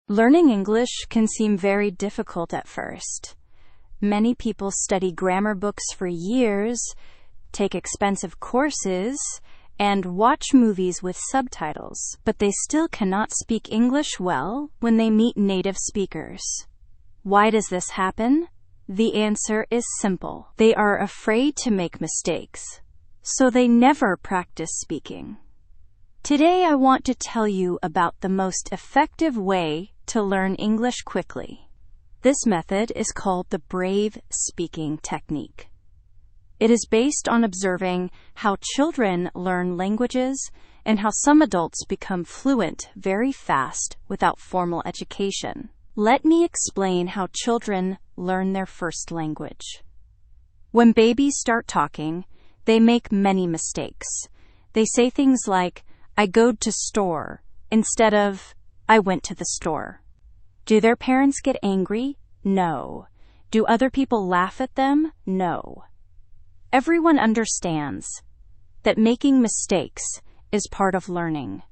Learning English can seem very difficult at first. Many people study grammar books for years, take expensive courses, and watch movies with subtitles, but they still cannot speak English well when they meet native speakers. Why does this happen? The answer is simple. They are afraid to make mistakes, so they never practice speaking. Today I want to tell you about the most effective way to learn English quickly. This method is called the brave speaking technique. It is based on observing how children learn languages and how some adults become fluent very fast without formal education. Let me explain how children learn their first language. When babies start talking, they make many mistakes. They say things like, "I go to store," instead of, "I went to the store." Do their parents get angry? No. Do other people laugh at them? No. Everyone understands that making mistakes is part of learning.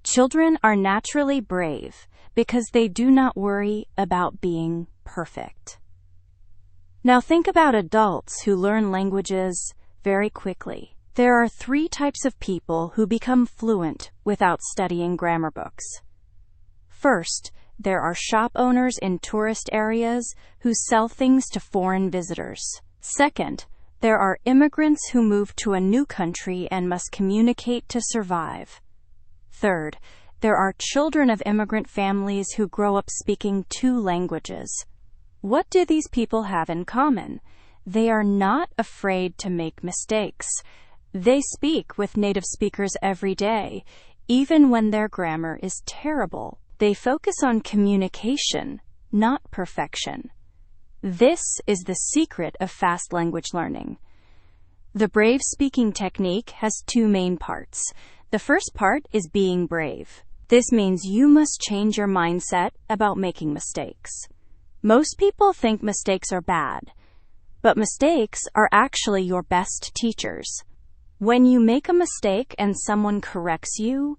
Children are naturally brave because they do not worry about being perfect. Now think about adults who learn languages very quickly. There are 3 types of people who become fluent without studying grammar books. First, there are shop owners in tourist areas who sell things to foreign visitors. Second, there are immigrants who move to a new country and must communicate to survive. Third, there are children of immigrant families who grow up speaking 2 languages. What do these people have in common? They are not afraid to make mistakes. They speak with native speakers every day, even when their grammar is terrible. They focus on communication, not perfection. This is the secret of fast language learning. The brave speaking technique has 2 main parts. The first part is being brave. This means you must change your mindset about making mistakes. Most people think mistakes are bad, but mistakes are actually your best teachers. When you make a mistake and someone corrects you,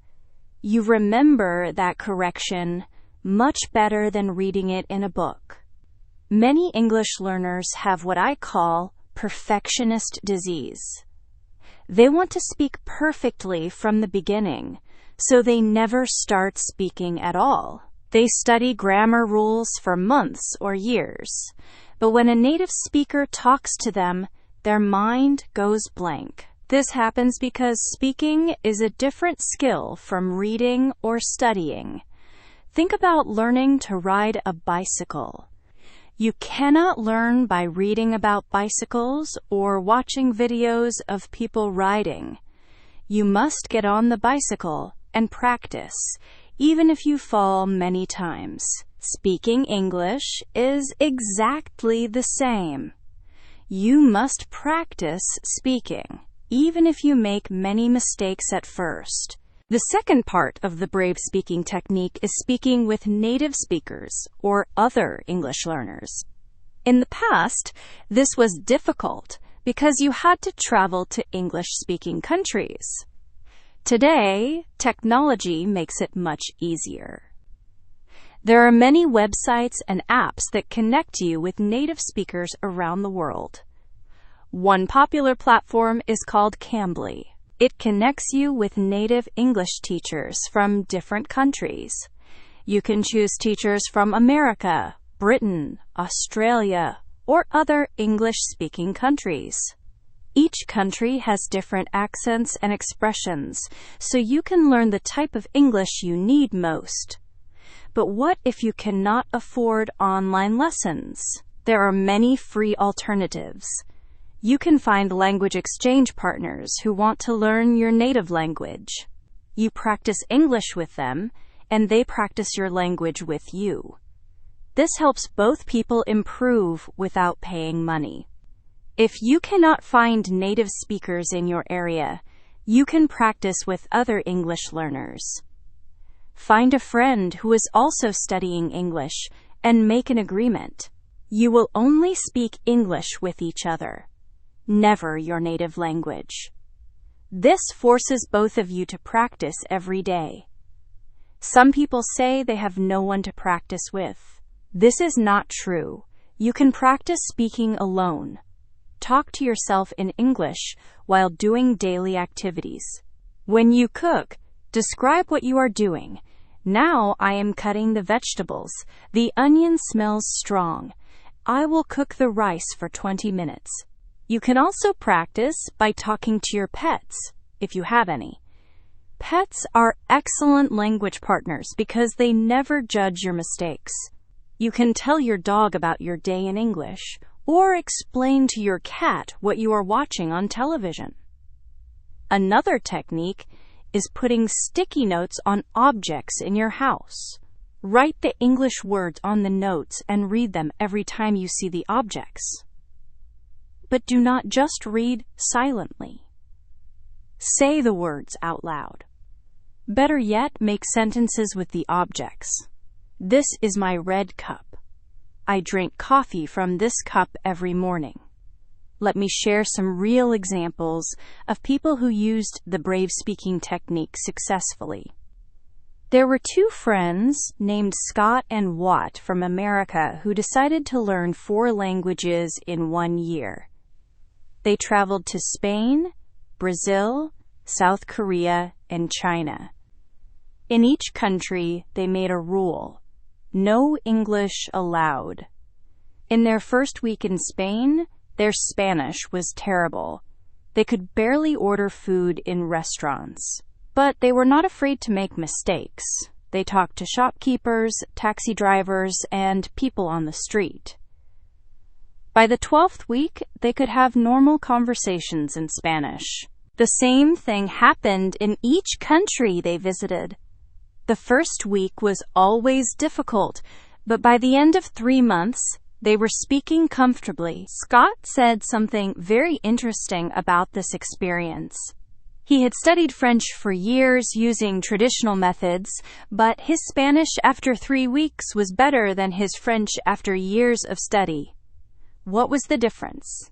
you remember that correction much better than reading it in a book. Many English learners have what I call perfectionist disease. They want to speak perfectly from the beginning, so they never start speaking at all. They study grammar rules for months or years, but when a native speaker talks to them, their mind goes blank. This happens because speaking is a different skill from reading or studying. Think about learning to ride a bicycle. You cannot learn by reading about bicycles or watching videos of people riding. You must get on the bicycle and practice, even if you fall many times. Speaking English is exactly the same. You must practice speaking, even if you make many mistakes at first. The second part of the brave speaking technique is speaking with native speakers or other English learners. In the past, this was difficult because you had to travel to English-speaking countries. Today, technology makes it much easier. There are many websites and apps that connect you with native speakers around the world. One popular platform is called Cambly. It connects you with native English teachers from different countries. You can choose teachers from America, Britain, Australia, or other English-speaking countries. Each country has different accents and expressions, so you can learn the type of English you need most. But what if you cannot afford online lessons? There are many free alternatives. You can find language exchange partners who want to learn your native language. You practice English with them, and they practice your language with you. This helps both people improve without paying money. If you cannot find native speakers in your area, you can practice with other English learners. Find a friend who is also studying English and make an agreement. You will only speak English with each other, never your native language. This forces both of you to practice every day. Some people say they have no one to practice with. This is not true. You can practice speaking alone. Talk to yourself in English while doing daily activities. When you cook, describe what you are doing. Now I am cutting the vegetables. The onion smells strong. I will cook the rice for 20 minutes. You can also practice by talking to your pets, if you have any. Pets are excellent language partners because they never judge your mistakes. You can tell your dog about your day in English, or explain to your cat what you are watching on television. Another technique is putting sticky notes on objects in your house. Write the English words on the notes and read them every time you see the objects. But do not just read silently. Say the words out loud. Better yet, make sentences with the objects. This is my red cup. I drink coffee from this cup every morning. Let me share some real examples of people who used the brave speaking technique successfully. There were two friends named Scott and Watt from America who decided to learn 4 languages in 1 year. They traveled to Spain, Brazil, South Korea, and China. In each country, they made a rule: no English allowed. In their first week in Spain, their Spanish was terrible. They could barely order food in restaurants. But they were not afraid to make mistakes. They talked to shopkeepers, taxi drivers, and people on the street. By the 12th week, they could have normal conversations in Spanish. The same thing happened in each country they visited. The first week was always difficult, but by the end of 3 months, they were speaking comfortably. Scott said something very interesting about this experience. He had studied French for years using traditional methods, but his Spanish after 3 weeks was better than his French after years of study. What was the difference?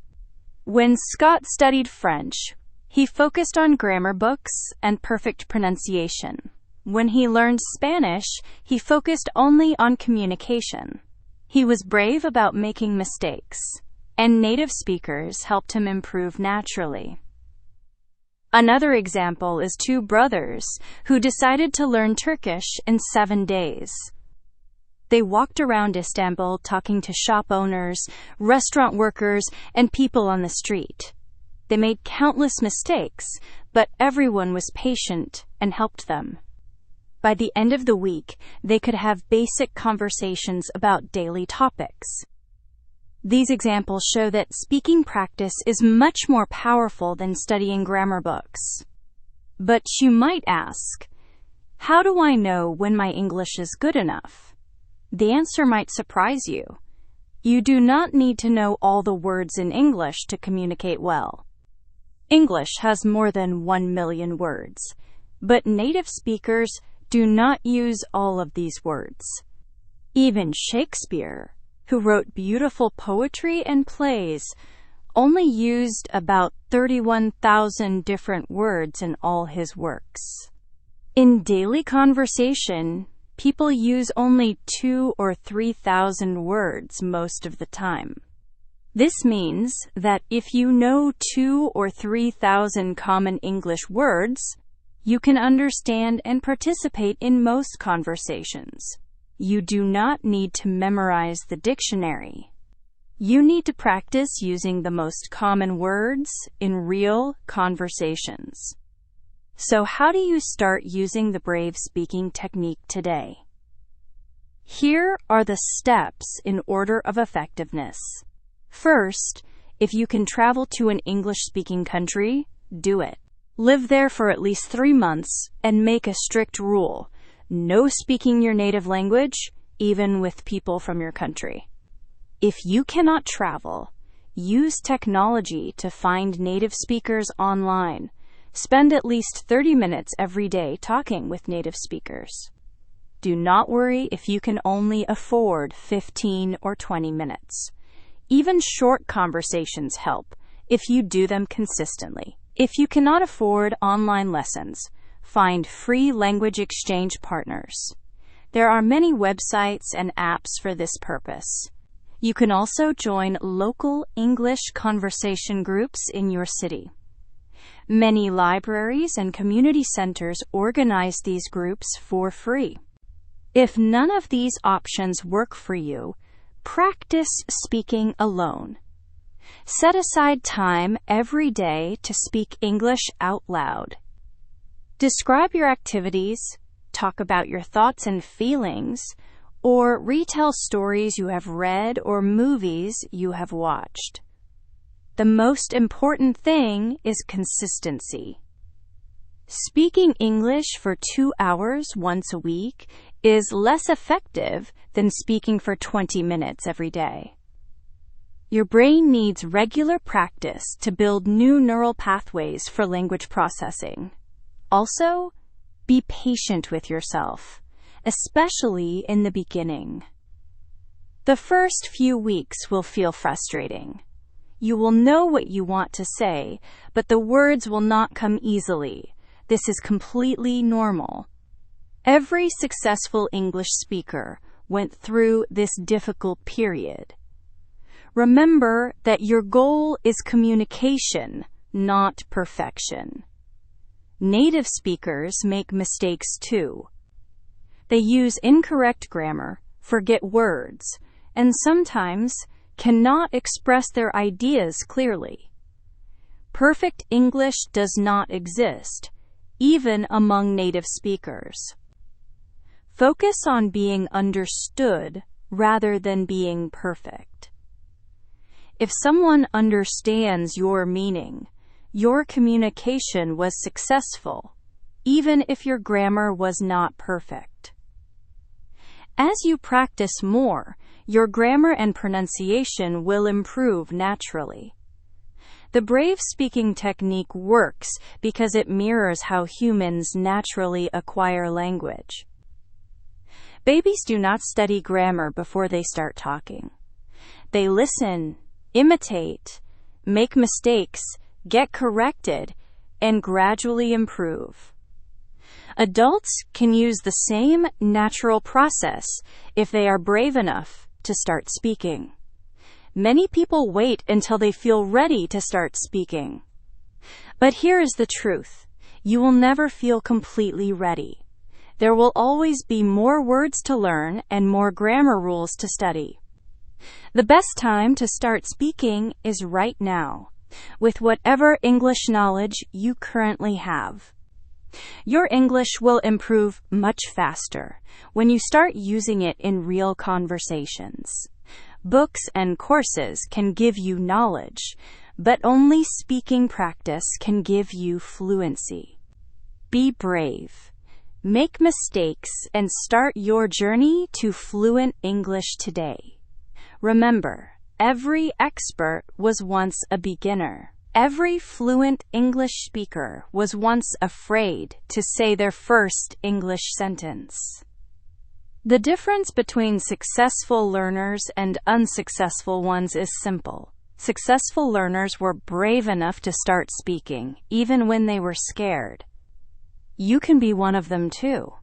When Scott studied French, he focused on grammar books and perfect pronunciation. When he learned Spanish, he focused only on communication. He was brave about making mistakes, and native speakers helped him improve naturally. Another example is 2 brothers who decided to learn Turkish in 7 days. They walked around Istanbul talking to shop owners, restaurant workers, and people on the street. They made countless mistakes, but everyone was patient and helped them. By the end of the week, they could have basic conversations about daily topics. These examples show that speaking practice is much more powerful than studying grammar books. But you might ask, how do I know when my English is good enough? The answer might surprise you. You do not need to know all the words in English to communicate well. English has more than 1 million words, but native speakers do not use all of these words. Even Shakespeare, who wrote beautiful poetry and plays, only used about 31,000 different words in all his works. In daily conversation, people use only 2,000 or 3,000 words most of the time. This means that if you know 2,000 or 3,000 common English words, you can understand and participate in most conversations. You do not need to memorize the dictionary. You need to practice using the most common words in real conversations. So how do you start using the brave speaking technique today? Here are the steps in order of effectiveness. First, if you can travel to an English-speaking country, do it. Live there for at least 3 months and make a strict rule: no speaking your native language, even with people from your country. If you cannot travel, use technology to find native speakers online. Spend at least 30 minutes every day talking with native speakers. Do not worry if you can only afford 15 or 20 minutes. Even short conversations help if you do them consistently. If you cannot afford online lessons, find free language exchange partners. There are many websites and apps for this purpose. You can also join local English conversation groups in your city. Many libraries and community centers organize these groups for free. If none of these options work for you, practice speaking alone. Set aside time every day to speak English out loud. Describe your activities, talk about your thoughts and feelings, or retell stories you have read or movies you have watched. The most important thing is consistency. Speaking English for 2 hours once a week is less effective than speaking for 20 minutes every day. Your brain needs regular practice to build new neural pathways for language processing. Also, be patient with yourself, especially in the beginning. The first few weeks will feel frustrating. You will know what you want to say, but the words will not come easily. This is completely normal. Every successful English speaker went through this difficult period. Remember that your goal is communication, not perfection. Native speakers make mistakes too. They use incorrect grammar, forget words, and sometimes cannot express their ideas clearly. Perfect English does not exist, even among native speakers. Focus on being understood rather than being perfect. If someone understands your meaning, your communication was successful, even if your grammar was not perfect. As you practice more, your grammar and pronunciation will improve naturally. The brave speaking technique works because it mirrors how humans naturally acquire language. Babies do not study grammar before they start talking. They listen, imitate, make mistakes, get corrected, and gradually improve. Adults can use the same natural process if they are brave enough to start speaking. Many people wait until they feel ready to start speaking. But here is the truth. You will never feel completely ready. There will always be more words to learn and more grammar rules to study. The best time to start speaking is right now, with whatever English knowledge you currently have. Your English will improve much faster when you start using it in real conversations. Books and courses can give you knowledge, but only speaking practice can give you fluency. Be brave. Make mistakes and start your journey to fluent English today. Remember, every expert was once a beginner. Every fluent English speaker was once afraid to say their first English sentence. The difference between successful learners and unsuccessful ones is simple. Successful learners were brave enough to start speaking, even when they were scared. You can be one of them too.